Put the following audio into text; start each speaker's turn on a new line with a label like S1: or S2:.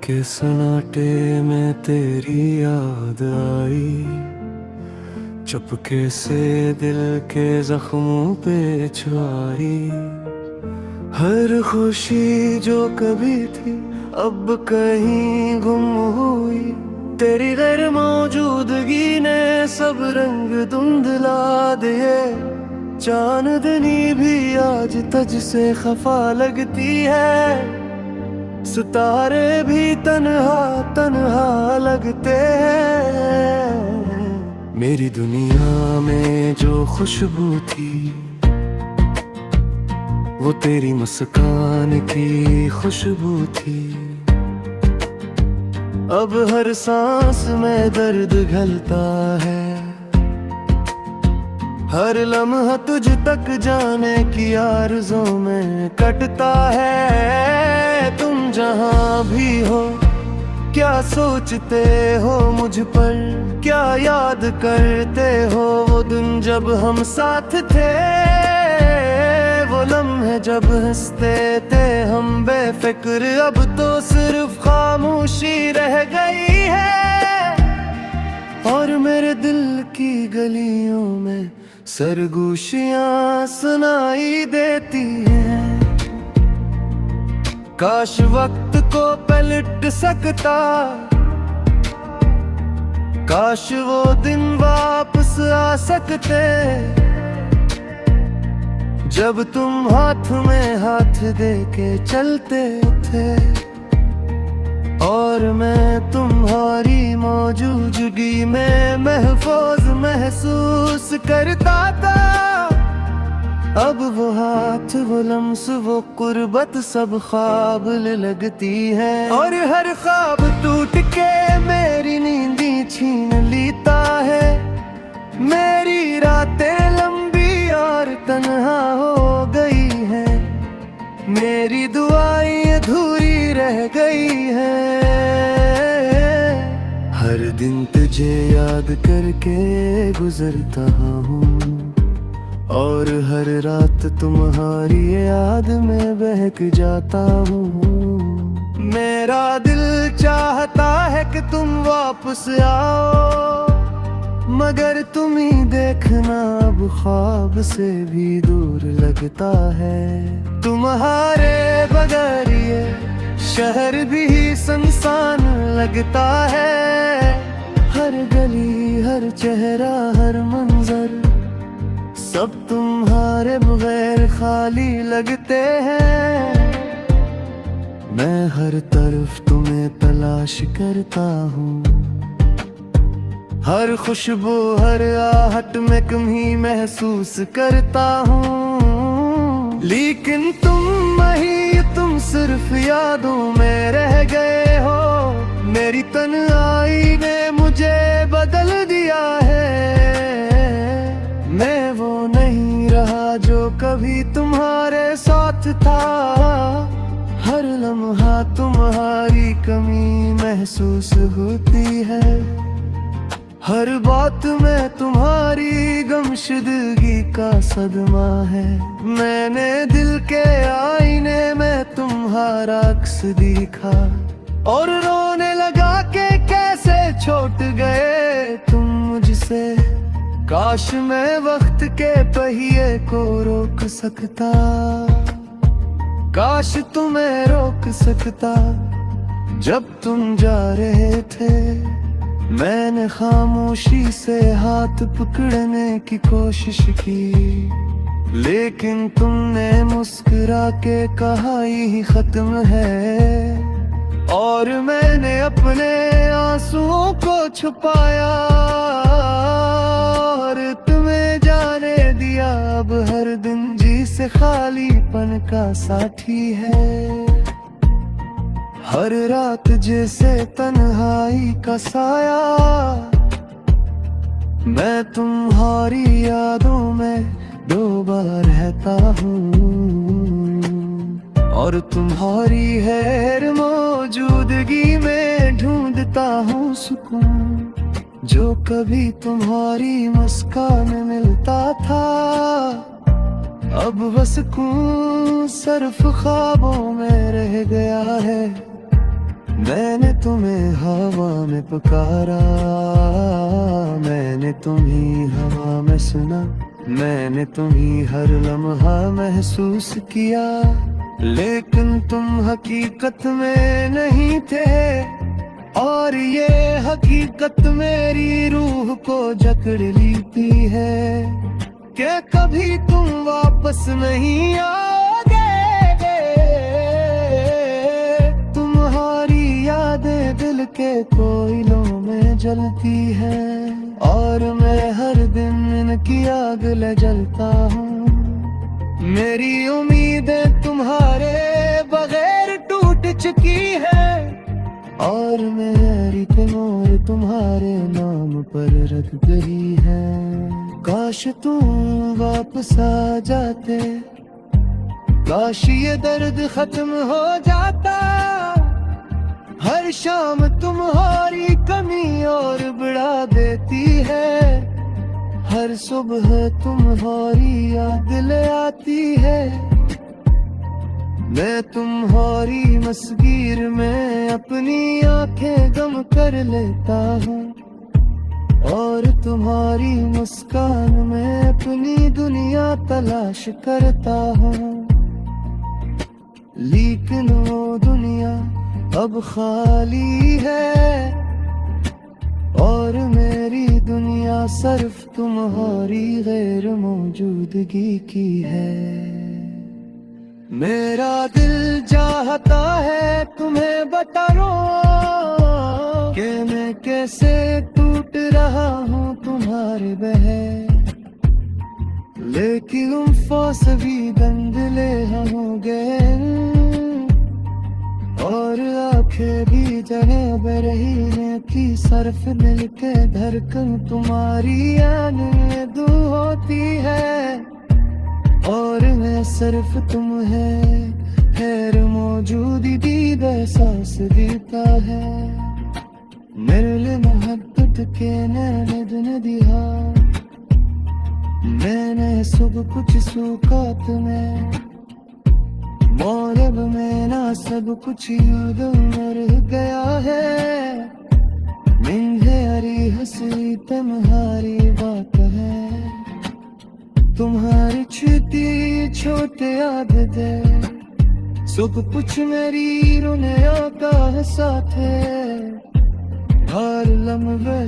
S1: के सन्नाटे में तेरी याद आई, चुपके से दिल के जख्मों पे छाई। हर खुशी जो कभी थी अब कहीं गुम हुई, तेरी गैर मौजूदगी ने सब रंग धुंधला दिए। चांदनी भी आज तुझ से खफा लगती है, सितारे भी तन्हा तन्हा लगते हैं। मेरी दुनिया में जो खुशबू थी वो तेरी मुस्कान की खुशबू थी। अब हर सांस में दर्द घलता है, हर लम्हा तुझ तक जाने की आरज़ों में कटता है। तुम जहाँ भी हो क्या सोचते हो मुझ पर, क्या याद करते हो वो दिन जब हम साथ थे, वो लम्हे जब हंसते थे हम बेफिक्र। अब तो सिर्फ खामोशी रह गई है और मेरे दिल की गलियों में सरगोशियां सुनाई देती हैं। काश वक्त को पलट सकता, काश वो दिन वापस आ सकते जब तुम हाथ में हाथ दे के चलते थे और मैं तुम्हारी मौजूदगी में महफूज महसूस करता था। अब वो हाथ वो लम्स वो कुर्बत सब ख्वाब लगती है, और हर ख्वाब टूट के मेरी नींदी छीन लेता है। मेरी रातें लंबी और तन्हा हो गई है, मेरी दुआएं अधूरी रह गई है। हर दिन तुझे याद करके गुजरता हूँ और हर रात तुम्हारी याद में बहक जाता हूँ। मेरा दिल चाहता है कि तुम वापस आओ, मगर तुम ही देखना अब ख्वाब से भी दूर लगता है। तुम्हारे बगैर ये शहर भी सुनसान लगता है, हर गली हर चेहरा हर मंजर सब तुम्हारे बगैर खाली लगते हैं। मैं हर तरफ तुम्हें तलाश करता हूँ, हर खुशबू हर आहट में कमी महसूस करता हूँ। लेकिन तुम नहीं, तुम सिर्फ यादों में रह गए हो। मेरी तन्हाई ने मुझे बदल दिया है, मैं वो नहीं रहा जो कभी तुम्हारे साथ था। हर लम्हा तुम्हारी कमी महसूस होती है, हर बात में तुम्हारी गमशुदगी का सदमा है। मैंने दिल के आईने में तुम्हारा अक्स देखा और रोने लगा के कैसे छूट गए तुम मुझसे। काश मैं वक्त के पहिए को रोक सकता, काश तुम्हें रोक सकता जब तुम जा रहे थे। मैंने खामोशी से हाथ पकड़ने की कोशिश की, लेकिन तुमने मुस्कुरा के कहा यही खत्म है। और मैंने अपने आंसुओं को छुपाया और तुम्हें जाने दिया। अब हर दिन जी से खालीपन का साथी है, हर रात जैसे तन्हाई का साया। मैं तुम्हारी यादों में डूबा रहता हूँ और तुम्हारी गैर मौजूदगी में ढूंढता हूँ सुकून, जो कभी तुम्हारी मुस्कान मिलता था। अब बस सुकून सिर्फ ख्वाबों में रह गया है। मैंने तुम्हें हवा में पुकारा, मैंने तुम्ही हवा में सुना, मैंने तुम्ही हर लम्हा महसूस किया, लेकिन तुम हकीकत में नहीं थे। और ये हकीकत मेरी रूह को जकड़ लेती है कि कभी तुम वापस नहीं आओगे। तुम्हारी यादें दिल के कोयलों में जलती है, और मैं हर दिन इनकी आग ले जलता हूँ। मेरी उम्मीदें तुम्हारे बगैर टूट चुकी है, और मेरी मोर तुम्हारे नाम पर रख गई है। काश तुम वापस आ जाते, काश ये दर्द खत्म हो जाता। हर शाम तुम्हारी कमी और बढ़ा देती है, हर सुबह तुम्हारी याद ले आती है। मैं तुम्हारी मस्गीर में अपनी आंखें गम कर लेता हूँ, और तुम्हारी मुस्कान में अपनी दुनिया तलाश करता हूँ। लेकिन वो दुनिया अब खाली है, और मेरी दुनिया सिर्फ तुम्हारी गैर मौजूदगी की है। मेरा दिल चाहता है तुम्हें बताऊं कि मैं कैसे टूट रहा हूँ तुम्हारे बहे, लेकिन तुम फौस भी गंदले होंगे, और आंखें भी जगह बरही है कि सरफ मिलके धड़कन तुम्हारी आन में दू होती है। और मैं सिर्फ तुम है खैर मौजूदगी एहसास देता है। मेरे लिए मोहब्बत के नैन दिया, मैंने सब कुछ सूखा तुम्हें, मौलब में ना सब कुछ याद मर गया है। मिंगे हरी हंसी तुम्हारी बात है, तुम्हारी छोटी छोटे याद दे, सब कुछ मेरी रोने का साथ है। हर लम्हे